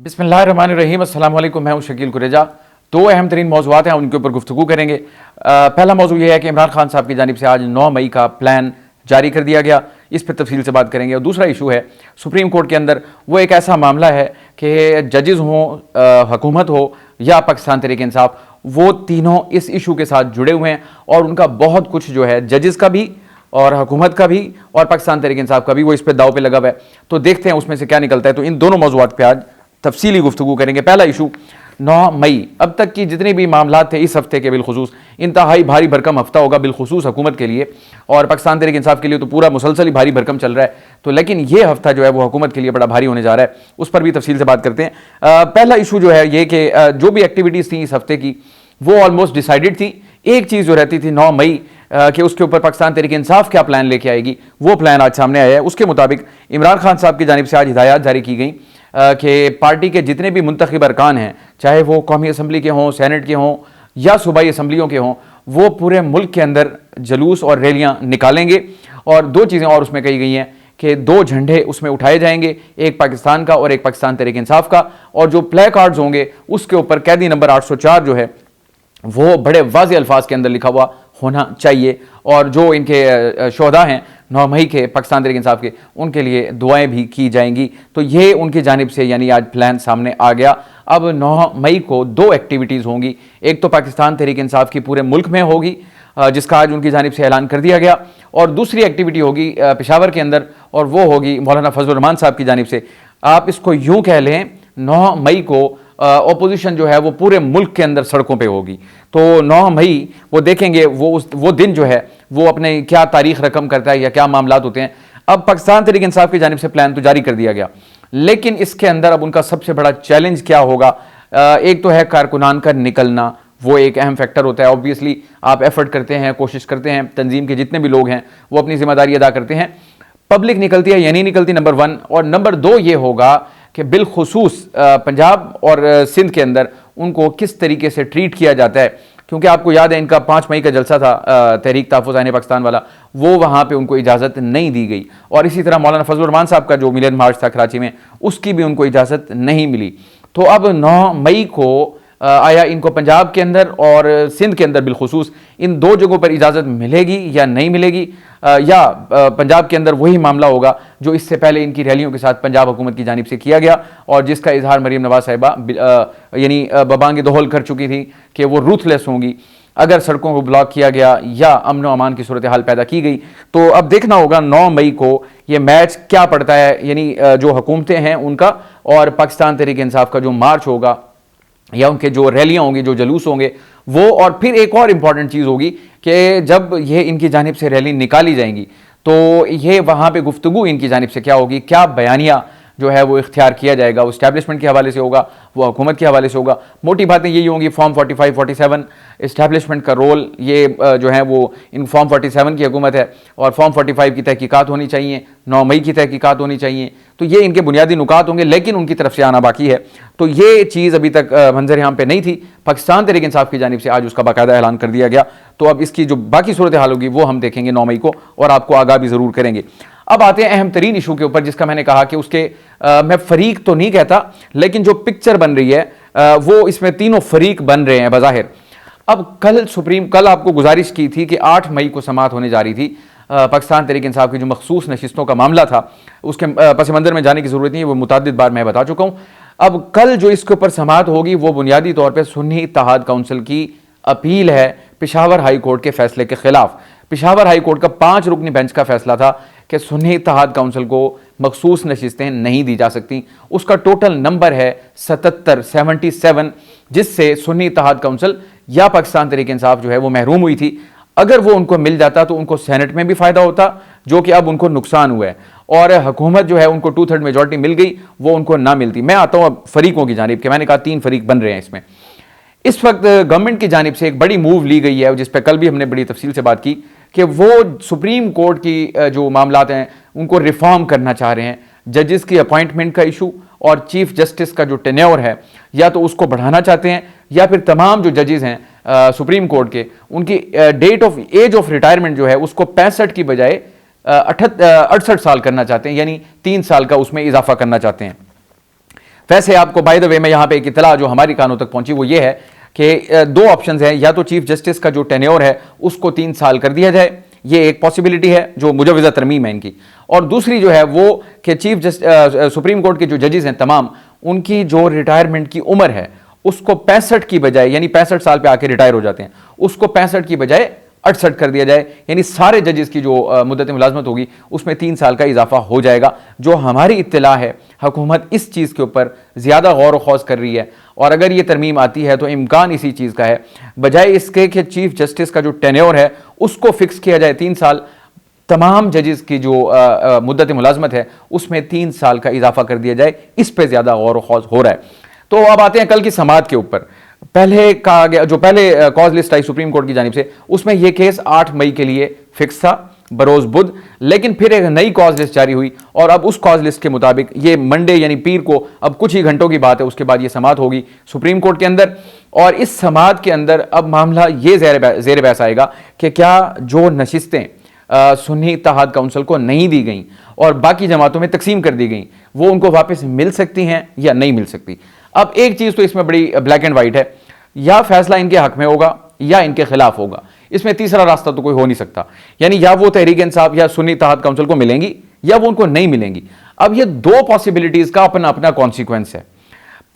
बिस्मिल्लाहिर्रहमानिर्रहीम, अस्सलाम वालेकुम। मैं हूं शकील कुरेजा। दो अहम तरीन मौज़ूआत हैं, उनके ऊपर गुफ्तगू करेंगे। पहला मौजू यह है कि इमरान खान साहब की जानिब से आज 9 मई का प्लान जारी कर दिया गया, इस पर तफसील से बात करेंगे। और दूसरा इशू है सुप्रीम कोर्ट के अंदर, वो एक ऐसा मामला है कि जजेस हों, हुकूमत हो या पाकिस्तान तहरीक इंसाफ, वो तीनों इस इशू के साथ जुड़े हुए हैं और उनका बहुत कुछ जो है जजेस का भी और हुकूमत का भी और पाकिस्तान तहरीक इंसाफ का भी, वो इस पर दाव पे लगा हुआ है। तो देखते हैं उसमें से क्या निकलता है। तो इन दोनों मौज़ूआत पे आज तफसीली गुफ्तगू करेंगे। पहला इशू 9 मई, अब तक की जितने भी मामला थे इस हफ्ते के बिलखुसूस इंतहाई भारी भरकम हफ्ता होगा बिलखुसूस हुकूमत के लिए, और पाकिस्तान तहरीक इंसाफ के लिए तो पूरा मुसलसल ही भारी भरकम चल रहा है। तो लेकिन ये हफ्ता जो है वो हुकूमत के लिए बड़ा भारी होने जा रहा है, उस पर भी तफसील से बात करते हैं। पहला इशू जो है ये कि जो भी एक्टिविटीज़ थी इस हफ्ते की वो ऑलमोस्ट डिसाइडेड थी। एक चीज़ जो रहती थी 9 मई कि उसके ऊपर पाकिस्तान तहरीक इंसाफ क्या प्लान लेके आएगी, वो प्लान आज सामने आया है। उसके मुताबिक इमरान खान साहब की जानिब से आज हिदायत जारी की गई कि पार्टी के जितने भी मुंतखब अरकान हैं, चाहे वो कौमी असम्बली के हों, सेनेट के हों या सूबाई असम्बलियों के हों, वो पूरे मुल्क के अंदर जुलूस और रैलियाँ निकालेंगे। और दो चीज़ें और उसमें कही गई हैं कि 2 झंडे उसमें उठाए जाएंगे, एक पाकिस्तान का और एक पाकिस्तान तहरीक इंसाफ का, और जो प्ले कार्ड्स होंगे उसके ऊपर कैदी नंबर 804 जो है वो बड़े वाज़े अल्फाज के अंदर लिखा हुआ होना चाहिए। और जो इनके शोहदा हैं 9 मई के पाकिस्तान तहरीक इंसाफ के, उनके लिए दुआएं भी की जाएंगी। तो ये उनकी जानिब से यानी आज प्लान सामने आ गया। अब 9 मई को 2 एक्टिविटीज़ होंगी, एक तो पाकिस्तान तहरीक इंसाफ की पूरे मुल्क में होगी जिसका आज उनकी जानिब से ऐलान कर दिया गया, और दूसरी एक्टिविटी होगी पेशावर के अंदर, और वो होगी मौलाना फजलुर रहमान साहब की जानिब से। आप इसको यूँ कह लें, 9 मई को अपोजिशन जो है वो पूरे मुल्क के अंदर सड़कों पे होगी। तो 9 मई वो देखेंगे वो दिन जो है वो अपने क्या तारीख रकम करता है या क्या मामलात होते हैं। अब पाकिस्तान तहरीक इंसाफ की जानिब से प्लान तो जारी कर दिया गया, लेकिन इसके अंदर अब उनका सबसे बड़ा चैलेंज क्या होगा। एक तो है कारकुनान का निकलना, वो एक अहम फैक्टर होता है। ऑब्वियसली आप एफर्ट करते हैं, कोशिश करते हैं, तंजीम के जितने भी लोग हैं वो अपनी जिम्मेदारी अदा करते हैं, पब्लिक निकलती है या नहीं निकलती, नंबर 1। और नंबर 2 ये होगा कि बिलखुसूस पंजाब और सिंध के अंदर उनको किस तरीके से ट्रीट किया जाता है, क्योंकि आपको याद है इनका 5 मई का जलसा था तहरीक तहफ़्फ़ुज़ आईन पाकिस्तान वाला, वो वहाँ पे उनको इजाज़त नहीं दी गई। और इसी तरह मौलाना फजलुर रहमान साहब का जो मिलियन मार्च था कराची में, उसकी भी उनको इजाज़त नहीं मिली। तो अब 9 मई को आया इनको पंजाब के अंदर और सिंध के अंदर बिलखुसूस इन 2 जगहों पर इजाज़त मिलेगी या नहीं मिलेगी, या पंजाब के अंदर वही मामला होगा जो इससे पहले इनकी रैलियों के साथ पंजाब हुकूमत की जानिब से किया गया, और जिसका इजहार मरीम नवाज साहिबा यानी बबांग दोहल कर चुकी थी कि वो रूथलेस होंगी अगर सड़कों को ब्लॉक किया गया या अमन व अमान की सूरत हाल पैदा की गई। तो अब देखना होगा 9 मई को ये मैच क्या पड़ता है, यानी जो हुकूमतें हैं उनका और पाकिस्तान तहरीक इंसाफ का जो मार्च होगा या उनके जो रैलियां होंगी, जो जलूस होंगे वो। और फिर एक और इम्पॉर्टेंट चीज़ होगी कि जब ये इनकी जानिब से रैली निकाली जाएंगी तो ये वहाँ पे गुफ्तगू इनकी जानिब से क्या होगी, क्या बयानिया जो है वो इख्तियार किया जाएगा, वो इस्टेब्लिशमेंट के हवाले से होगा, वो हुकूमत के हवाले से होगा। मोटी बातें यही होंगी, फॉर्म 45, 47 इस्टेब्लिशमेंट का रोल, ये जो है वो इन फॉर्म 47 की हुकूमत है और फॉर्म 45 की तहकीकात होनी चाहिए, 9 मई की तहकीकात होनी चाहिए। तो ये इनके बुनियादी नुकात होंगे, लेकिन उनकी तरफ से आना बाकी है। तो ये चीज़ अभी तक मंजर आम पे नहीं थी, पाकिस्तान तहरीक इंसाफ की जानिब से आज उसका बाकायदा ऐलान कर दिया गया। तो अब इसकी जो बाकी सूरत हाल होगी वो हम देखेंगे 9 मई को और आपको आगाह भी ज़रूर करेंगे। अब आते हैं अहम तरीन इशू के ऊपर, जिसका मैंने कहा कि उसके मैं फरीक तो नहीं कहता, लेकिन जो पिक्चर बन रही है वो इसमें तीनों फरीक बन रहे हैं बज़ाहिर। अब कल आपको गुजारिश की थी कि 8 मई को समाअत होने जा रही थी पाकिस्तान तहरीक इंसाफ की जो मखसूस नशिस्तों का मामला था, उसके पस मंज़र में जाने की ज़रूरत नहीं है, वो मुतअद्दिद बार मैं बता चुका हूँ। अब कल जो इसके ऊपर समाअत होगी वो बुनियादी तौर पर सुन्नी इत्तेहाद काउंसिल की अपील है पेशावर हाई कोर्ट के फैसले के खिलाफ। पेशावर हाई कोर्ट का 5 रुकनी बेंच का फैसला था कि सुन्नी इत्तेहाद काउंसिल को मखसूस नशिस्तें नहीं दी जा सकती। उसका टोटल नंबर है 77, जिससे सुन्नी इत्तेहाद काउंसिल या पाकिस्तान तहरीक इंसाफ जो है वो महरूम हुई थी। अगर वो उनको मिल जाता तो उनको सेनेट में भी फ़ायदा होता, जो कि अब उनको नुकसान हुआ है, और हुकूमत जो है उनको 2/3 मेजॉरिटी मिल गई, वो उनको ना मिलती। मैं आता हूँ अब फरीकों की जानिब के, मैंने कहा 3 फरीक बन रहे हैं इसमें। इस वक्त गवर्नमेंट की जानिब से एक बड़ी मूव ली गई है, जिस पर कल भी हमने बड़ी तफसील से बात की, कि वो सुप्रीम कोर्ट की जो मामलात हैं उनको रिफॉर्म करना चाह रहे हैं। जजेस की अपॉइंटमेंट का इशू और चीफ जस्टिस का जो टेन्योर है, या तो उसको बढ़ाना चाहते हैं, या फिर तमाम जो जजेस हैं सुप्रीम कोर्ट के, उनकी एज ऑफ रिटायरमेंट जो है उसको 65 की बजाय 68 साल करना चाहते हैं, यानी 3 साल का उसमें इजाफा करना चाहते हैं। वैसे आपको बाय द वे में यहाँ पे एक इतला जो हमारी कानों तक पहुंची वो ये है कि दो ऑप्शंस हैं, या तो चीफ जस्टिस का जो टेन्योर है उसको 3 साल कर दिया जाए, ये एक पॉसिबिलिटी है जो मुजवज़ा तरमीम है इनकी, और दूसरी जो है वो कि सुप्रीम कोर्ट के जो जजेस हैं तमाम, उनकी जो रिटायरमेंट की उम्र है उसको 65 की बजाय, यानी 65 साल पे आके रिटायर हो जाते हैं, उसको 65 की बजाय 68 कर दिया जाए, यानी सारे जजेस की जो मुद्दत मुलाजमत होगी उसमें 3 साल का इजाफा हो जाएगा। जो हमारी इत्तला है, हुकूमत इस चीज़ के ऊपर ज़्यादा गौर व खौज कर रही है, और अगर ये तरमीम आती है तो इम्कान इसी चीज़ का है, बजाय इसके कि चीफ जस्टिस का जो टेन्योर है उसको फिक्स किया जाए 3 साल, तमाम जजेस की जो मुद्दत मुलाजमत है उसमें 3 साल का इजाफा कर दिया जाए। इस पर ज़्यादा गौर व खौज हो रहा है। तो अब आते हैं कल की समाअत के ऊपर। पहले कहा गया, जो पहले कॉज लिस्ट आई सुप्रीम कोर्ट की जानिब से, उसमें यह केस 8 मई के लिए फिक्स था बरोज बुध, लेकिन फिर एक नई कॉज लिस्ट जारी हुई और अब उस कॉज लिस्ट के मुताबिक ये मंडे यानी पीर को, अब कुछ ही घंटों की बात है, उसके बाद ये समाअत होगी सुप्रीम कोर्ट के अंदर। और इस समाअत के अंदर अब मामला ये ज़ेर बहस आएगा कि क्या जो नशिस्तें सुन्नी इत्तेहाद काउंसिल को नहीं दी गई और बाकी जमातों में तकसीम कर दी गई, वो उनको वापस मिल सकती हैं या नहीं मिल सकती। अब एक चीज़ तो इसमें बड़ी ब्लैक एंड वाइट है, या फैसला इनके हक में होगा या इनके खिलाफ होगा, इसमें तीसरा रास्ता तो कोई हो नहीं सकता। यानी या वो तहरीक इंसाफ या सुन्नी इत्तेहाद काउंसिल को मिलेंगी या वो उनको नहीं मिलेंगी। अब ये दो पॉसिबिलिटीज़ का अपना अपना कॉन्सिक्वेंस है।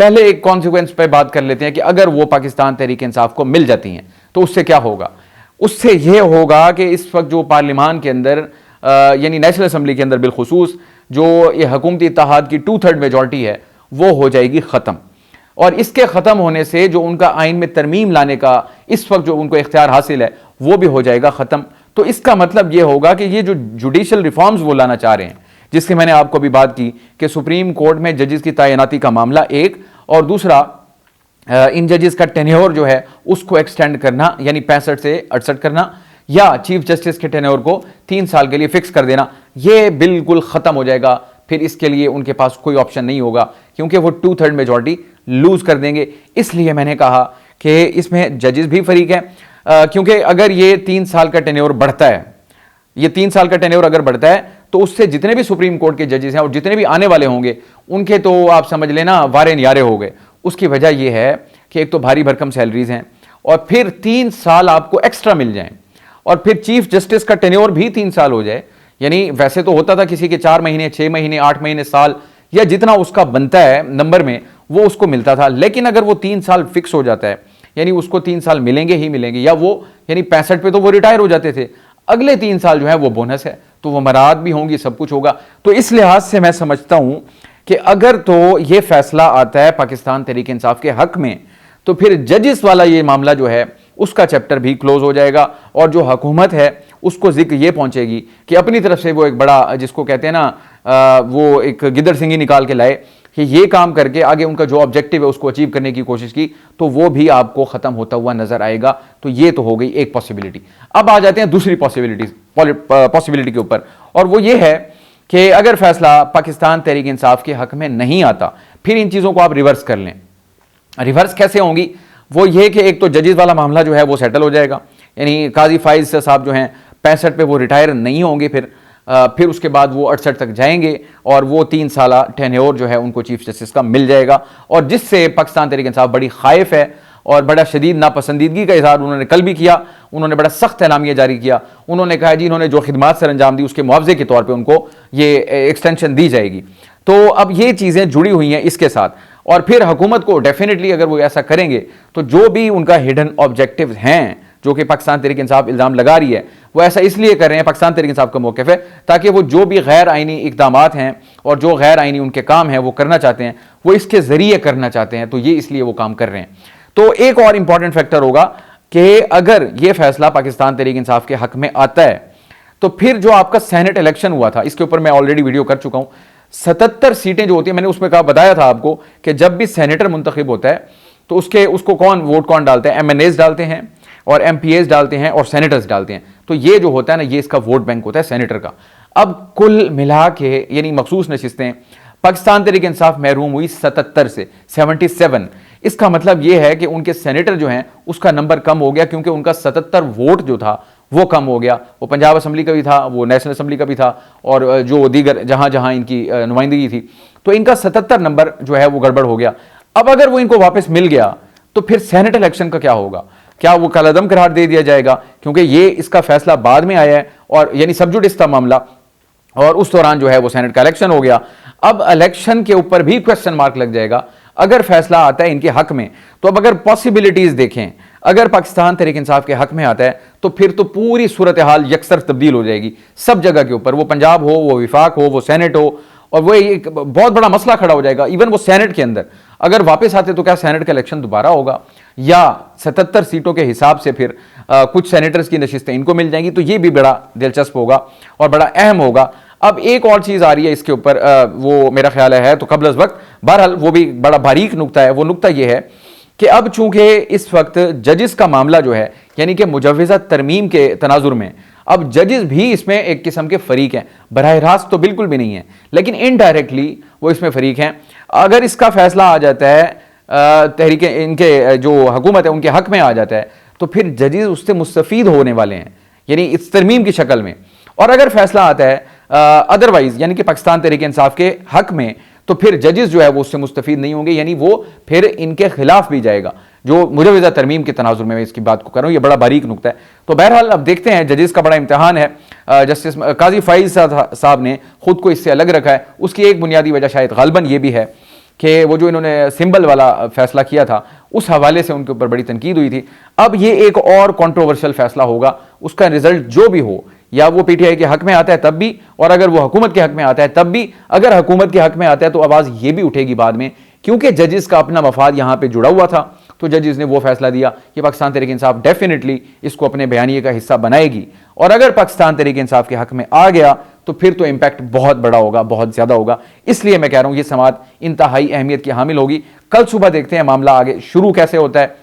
पहले एक कॉन्सिक्वेंस पे बात कर लेते हैं कि अगर वो पाकिस्तान तहरीक इंसाफ को मिल जाती हैं तो उससे क्या होगा। उससे यह होगा कि इस वक्त जो पार्लियामान के अंदर यानी नेशनल असम्बली के अंदर बिलखुसूस जो ये हुकूमती इत्तेहाद की 2/3 मेजॉरिटी है वो हो जाएगी ख़त्म, और इसके ख़त्म होने से जो उनका आइन में तरमीम लाने का इस वक्त जो उनको इख्तियार हासिल है वो भी हो जाएगा ख़त्म। तो इसका मतलब ये होगा कि ये जो जुडिशल रिफॉर्म्स वो लाना चाह रहे हैं, जिसकी मैंने आपको अभी बात की कि सुप्रीम कोर्ट में जजेस की तैनाती का मामला एक, और दूसरा इन जजेस का टेन्योर जो है उसको एक्सटेंड करना, यानी 65 से 68 करना, या चीफ जस्टिस के टेन्योर को 3 साल के लिए फिक्स कर देना, ये बिल्कुल ख़त्म हो जाएगा। फिर इसके लिए उनके पास कोई ऑप्शन नहीं होगा क्योंकि वो 2/3 मेजॉरिटी लूज कर देंगे। इसलिए मैंने कहा कि इसमें जजेस भी फरीक हैं, क्योंकि अगर ये 3 साल का टेन्योर बढ़ता है, ये 3 साल का टेन्योर अगर बढ़ता है तो उससे जितने भी सुप्रीम कोर्ट के जजेस हैं और जितने भी आने वाले होंगे उनके तो आप समझ लेना वारे न्यारे हो गए। उसकी वजह यह है कि एक तो भारी भरकम सैलरीज हैं और फिर 3 साल आपको एक्स्ट्रा मिल जाएं, और फिर चीफ जस्टिस का टेन्योर भी 3 साल हो जाए। यानी वैसे तो होता था किसी के 4 महीने, 6 महीने, 8 महीने, साल, या जितना उसका बनता है नंबर में वो उसको मिलता था। लेकिन अगर वो 3 साल फिक्स हो जाता है, यानी उसको 3 साल मिलेंगे ही मिलेंगे, या वो यानी 65 पे तो वो रिटायर हो जाते थे, अगले 3 साल जो है वो बोनस है, तो वो मराद भी होंगी, सब कुछ होगा। तो इस लिहाज से मैं समझता हूं कि अगर तो ये फैसला आता है पाकिस्तान तहरीक इंसाफ के हक में, तो फिर जजेस वाला ये मामला जो है उसका चैप्टर भी क्लोज हो जाएगा, और जो हुकूमत है उसको जिक्र ये पहुंचेगी कि अपनी तरफ से वो एक बड़ा, जिसको कहते हैं ना वो एक गिदड़ सिंगी निकाल के लाए कि ये काम करके आगे उनका जो ऑब्जेक्टिव है उसको अचीव करने की कोशिश की, तो वो भी आपको ख़त्म होता हुआ नजर आएगा। तो ये तो हो गई एक पॉसिबिलिटी। अब आ जाते हैं दूसरी पॉसिबिलिटी के ऊपर, और वो ये है कि अगर फैसला पाकिस्तान तहरीक इंसाफ के हक में नहीं आता, फिर इन चीज़ों को आप रिवर्स कर लें। रिवर्स कैसे होंगी? वो ये कि एक तो जजेस वाला मामला जो है वो सेटल हो जाएगा, यानी काजी फाइज साहब जो हैं 65 पे वो रिटायर नहीं होंगे, फिर उसके बाद वो 68 तक जाएंगे, और वो 3 साल टेन्योर जो है उनको चीफ जस्टिस का मिल जाएगा, और जिससे पाकिस्तान तहरीक इंसाफ बड़ी खाइफ है और बड़ा शदीद नापसंदीदगी का इजहार उन्होंने कल भी किया। उन्होंने बड़ा सख्त एलामिया जारी किया। उन्होंने कहा जी इन्होंने जो खिदमात सर अंजाम दी उसके मुआवजे के तौर पर उनको ये एक्सटेंशन दी जाएगी। तो अब ये चीज़ें जुड़ी हुई हैं इसके साथ, और फिर हुकूमत को डेफिनेटली अगर वो ऐसा करेंगे तो जो भी उनका हिडन ऑब्जेक्टिव हैं, जो कि पाकिस्तान तहरीक इंसाफ इल्ज़ाम लगा रही है, वो ऐसा इसलिए कर रहे हैं, पाकिस्तान तहरीक इंसाफ का मौक़िफ़ है, ताकि वो जो भी गैर आइनी इक़दामात हैं और जो गैर आइनी उनके काम हैं वो करना चाहते हैं, वो इसके ज़रिए करना चाहते हैं, तो ये इसलिए वो काम कर रहे हैं। तो एक और इम्पॉर्टेंट फैक्टर होगा कि अगर ये फैसला पाकिस्तान तहरीक इंसाफ के हक में आता है तो फिर जो आपका सेनेट इलेक्शन हुआ था, इसके ऊपर मैं ऑलरेडी वीडियो कर चुका हूँ, 77 सीटें जो होती हैं, मैंने उसमें कहा बताया था आपको कि जब भी सेनेटर मुंतखब होता है तो उसको कौन डालते हैं, MNAs डालते हैं और MPAs डालते हैं और सेनेटर्स डालते हैं। तो ये जो होता है ना, ये इसका वोट बैंक होता है सेनेटर का। अब कुल मिला के यानी मखसूस नशिस्तें पाकिस्तान तहरीक इंसाफ महरूम हुई 77 से 77। इसका मतलब यह है कि उनके सेनेटर जो हैं उसका नंबर कम हो गया, क्योंकि उनका 77 वोट जो था वो कम हो गया। वो पंजाब असम्बली का भी था, वो नेशनल असम्बली का भी था, और जो दीगर जहाँ जहाँ इनकी नुमाइंदगी थी, तो इनका 77 नंबर जो है वो गड़बड़ हो गया। अब अगर वो इनको वापस मिल गया तो फिर सेनेट इलेक्शन का क्या होगा? क्या वो कलअदम करार दे दिया जाएगा? क्योंकि ये इसका फैसला बाद में आया है, और यानी सब जुडिस था मामला, और उस दौरान जो है वो सेनेट का इलेक्शन हो गया। अब इलेक्शन के ऊपर भी क्वेश्चन मार्क लग जाएगा अगर फैसला आता है इनके हक में। तो अब अगर पॉसिबिलिटीज देखें, अगर पाकिस्तान तहरीक इंसाफ के हक में आता है तो फिर तो पूरी सूरत हाल यकसर तब्दील हो जाएगी सब जगह के ऊपर, वो पंजाब हो, वो विफाक हो, वो सेनेट हो, और वो एक बहुत बड़ा मसला खड़ा हो जाएगा। इवन वो सेनेट के अंदर अगर वापस आते तो क्या सेनेट का इलेक्शन दोबारा होगा, या 77 सीटों के हिसाब से फिर कुछ सेनेटर्स की नशिस्तें इनको मिल जाएंगी? तो ये भी बड़ा दिलचस्प होगा और बड़ा अहम होगा। अब एक और चीज़ आ रही है इसके ऊपर, वो मेरा ख्याल है तो कबल वक्त, बहरहाल वो भी बड़ा बारीक नुक्ता है। वो नुक्ता ये है कि अब चूंकि इस वक्त जजिस का मामला जो है, यानी कि मुजव्वज़ा तरमीम के तनाजुर में, अब जजेस भी इसमें एक किस्म के फरीक हैं। बराह रास्त तो बिल्कुल भी नहीं है, लेकिन इनडायरेक्टली वो इसमें फरीक हैं। अगर इसका फैसला आ जाता है, तहरीक इनके जो हुकूमत है उनके हक में आ जाता है, तो फिर जजेस उससे मुस्तफ़ीद होने वाले हैं, यानी इस तरमीम की शक्ल में। और अगर फैसला आता है अदरवाइज, यानी कि पाकिस्तान तहरीक इंसाफ के हक में, तो फिर जजेस जो है वो उससे मुस्तफ़ीद नहीं होंगे, यानी वो फिर इनके खिलाफ भी जाएगा। जो मुजव्वज़ा तरमीम के तनाजुर में मैं इसकी बात को कर रहा हूँ, ये बड़ा बारीक नुक्ता है। तो बहरहाल अब देखते हैं, जजेस का बड़ा इम्तहान है। जस्टिस काजी फाइज साहब ने खुद को इससे अलग रखा है। उसकी एक बुनियादी वजह शायद गालबन ये भी है कि वो जो इन्होंने सिंबल वाला फैसला किया था, उस हवाले से उनके ऊपर बड़ी तनकीद हुई थी। अब ये एक और कंट्रोवर्शियल फैसला होगा, उसका रिजल्ट जो भी हो, या वो पीटीआई के हक में आता है तब भी, और अगर वो हुकूमत के हक में आता है तब भी। अगर हुकूमत के हक में आता है तो आवाज़ ये भी उठेगी बाद में, क्योंकि जजेस का अपना मफाद यहाँ पे जुड़ा हुआ था। तो जजेस ने वो फैसला दिया कि पाकिस्तान तहरीक इंसाफ डेफिनेटली इसको अपने बयानिए का हिस्सा बनाएगी, और अगर पाकिस्तान तहरीक इंसाफ के हक में आ गया तो फिर तो इम्पैक्ट बहुत बड़ा होगा, बहुत ज़्यादा होगा। इसलिए मैं कह रहा हूँ ये समाअत इंतहाई अहमियत की हामिल होगी। कल सुबह देखते हैं मामला आगे शुरू कैसे होता है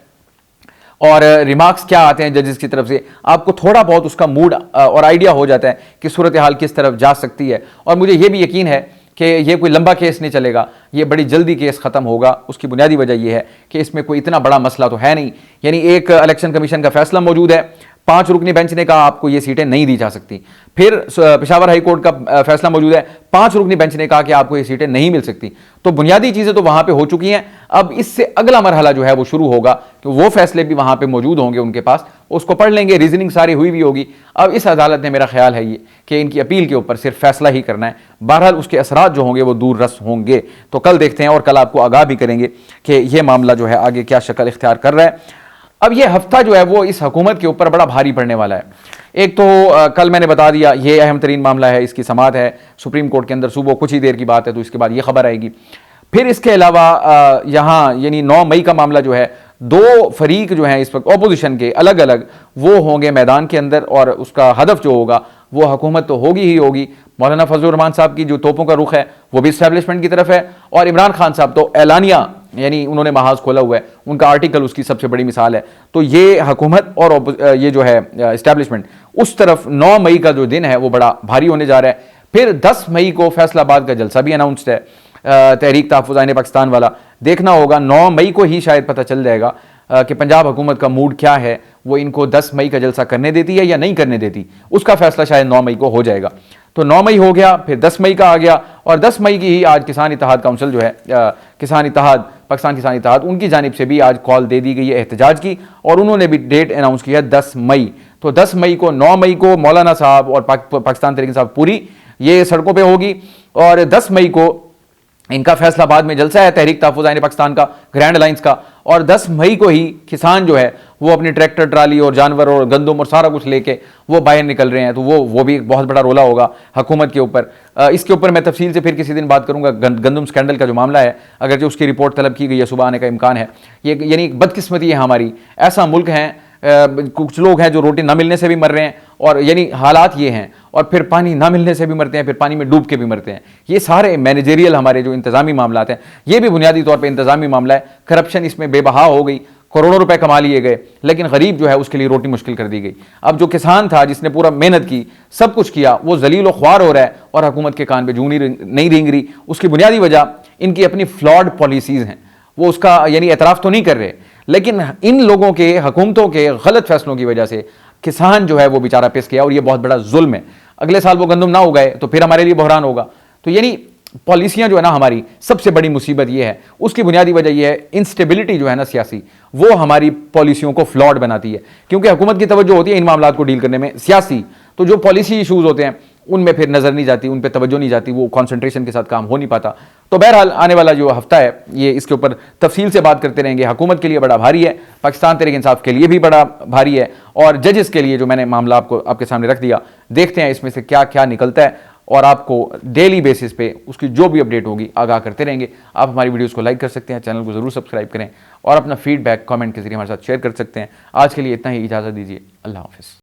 और रिमार्क्स क्या आते हैं जजेस की तरफ से। आपको थोड़ा बहुत उसका मूड और आइडिया हो जाता है कि सूरत हाल किस तरफ जा सकती है। और मुझे ये भी यकीन है कि ये कोई लंबा केस नहीं चलेगा, ये बड़ी जल्दी केस ख़त्म होगा। उसकी बुनियादी वजह यह है कि इसमें कोई इतना बड़ा मसला तो है नहीं। यानी एक इलेक्शन कमीशन का फैसला मौजूद है, 5 रुकनी बेंच ने कहा आपको ये सीटें नहीं दी जा सकती। फिर पेशावर हाई कोर्ट का फैसला मौजूद है, 5 रुकनी बेंच ने कहा कि आपको ये सीटें नहीं मिल सकती। तो बुनियादी चीज़ें तो वहाँ पे हो चुकी हैं। अब इससे अगला मरहला जो है वो शुरू होगा कि वो फैसले भी वहाँ पे मौजूद होंगे उनके पास, उसको पढ़ लेंगे, रीजनिंग सारी हुई भी होगी। अब इस अदालत ने, मेरा ख्याल है ये कि इनकी अपील के ऊपर सिर्फ फैसला ही करना है। बहरहाल उसके असरात जो होंगे वो दूर रस होंगे। तो कल देखते हैं और कल आपको आगाह भी करेंगे कि ये मामला जो है आगे क्या शक्ल इख्तियार कर रहा है। अब ये हफ्ता जो है वो इस हुकूमत के ऊपर बड़ा भारी पड़ने वाला है। एक तो कल मैंने बता दिया ये अहम तरीन मामला है, इसकी समाअत है सुप्रीम कोर्ट के अंदर, सुबह कुछ ही देर की बात है, तो इसके बाद ये खबर आएगी। फिर इसके अलावा यहाँ यानी 9 मई का मामला जो है, 2 फरीक जो हैं इस वक्त अपोजिशन के अलग अलग, वो होंगे मैदान के अंदर, और उसका हदफ जो होगा वो हुकूमत तो होगी ही होगी। मौलाना फजलुर रहमान साहब की जो तोपों का रुख है वो भी इस्टेब्लिशमेंट की तरफ है, और इमरान खान साहब तो एलानिया यानी उन्होंने महाज खोला हुआ है, उनका आर्टिकल उसकी सबसे बड़ी मिसाल है। तो ये हुकूमत और ये जो है इस्टेब्लिशमेंट उस तरफ 9 मई का जो दिन है वो बड़ा भारी होने जा रहा है। फिर 10 मई को फैसलाबाद का जलसा भी अनाउंस्ड है, तहरीक तहफ़्फ़ुज़ आइन पाकिस्तान वाला। देखना होगा 9 मई को ही शायद पता चल जाएगा कि पंजाब हुकूमत का मूड क्या है, वो इनको 10 मई का जलसा करने देती है या नहीं करने देती। उसका फैसला शायद 9 मई को हो जाएगा। तो 9 मई हो गया, फिर 10 मई का आ गया, और 10 मई की ही आज किसान इत्तेहाद काउंसिल जो है, किसान इत्तेहाद, पाकिस्तान किसान इत्तेहाद, उनकी जानिब से भी आज कॉल दे दी गई है एहतजाज की, और उन्होंने भी डेट अनाउंस किया 10 मई। तो 10 मई को, 9 मई को मौलाना साहब और पाकिस्तान तहरीक इंसाफ पूरी ये सड़कों पर होगी, और 10 मई को इनका फैसलाबाद में जलसा है तहरीक तहफ़्फ़ुज़ आइन पाकिस्तान का, ग्रैंड अलायंस का, और 10 मई को ही किसान जो है वो अपनी ट्रैक्टर ट्राली और जानवर और गंदम और सारा कुछ लेके वो बाहर निकल रहे हैं। तो वो भी एक बहुत बड़ा रोला होगा हुकूमत के ऊपर। इसके ऊपर मैं तफसील से फिर किसी दिन बात करूंगा। गंदम स्कैंडल का जो मामला है, अगर जो उसकी रिपोर्ट तलब की गई है, सुबह आने का इम्कान है। ये यानी बदकिस्मती है हमारी, ऐसा मुल्क है, कुछ लोग हैं जो रोटी ना मिलने से भी मर रहे हैं, और यानी हालात ये हैं, और फिर पानी ना मिलने से भी मरते हैं, फिर पानी में डूब के भी मरते हैं। ये सारे मैनेजरियल हमारे जो इंतजामी मामला हैं, ये भी बुनियादी तौर पे इंतजामी मामला है। करप्शन इसमें बेबहा हो गई, करोड़ों रुपए कमा लिए गए, लेकिन गरीब जो है उसके लिए रोटी मुश्किल कर दी गई। अब जो किसान था जिसने पूरा मेहनत की, सब कुछ किया, वो जलील व ख्वार हो रहा है, और हुकूमत के कान पे जूं नहीं रेंग रही। उसकी बुनियादी वजह इनकी अपनी फ्लॉड पॉलिसीज़ हैं, वो उसका यानी एतराफ़ तो नहीं कर रहे, लेकिन इन लोगों के, हुकूमतों के गलत फैसलों की वजह से किसान जो है वो बेचारा पिस गया और ये बहुत बड़ा जुल्म है। अगले साल वो गंदम ना उगाए तो फिर हमारे लिए बहरान होगा। तो यानी पॉलिसियां जो है ना, हमारी सबसे बड़ी मुसीबत ये है, उसकी बुनियादी वजह ये है इंस्टेबिलिटी जो है ना सियासी, वो हमारी पॉलिसियों को फ्लॉड बनाती है। क्योंकि हुकूमत की तवज्जो होती है इन मामलों को डील करने में सियासी, तो जो पॉलिसी इशूज़ होते हैं उनमें फिर नज़र नहीं जाती, उन पर तवज्जो नहीं जाती, वो कॉन्सेंट्रेशन के साथ काम हो नहीं पाता। तो बहरहाल आने वाला जो हफ्ता है ये इसके ऊपर तफसील से बात करते रहेंगे। हुकूमत के लिए बड़ा भारी है, पाकिस्तान तहरीक इंसाफ के लिए भी बड़ा भारी है, और जजेस के लिए जो मैंने मामला आपके सामने रख दिया, देखते हैं इसमें से क्या क्या निकलता है, और आपको डेली बेसिस पे उसकी जो भी अपडेट होगी आगाह करते रहेंगे। आप हमारी वीडियोस को लाइक कर सकते हैं, चैनल को ज़रूर सब्सक्राइब करें, और अपना फीडबैक कमेंट के जरिए हमारे साथ शेयर कर सकते हैं। आज के लिए इतना ही, इजाज़त दीजिए, अल्लाह हाफ़िज़।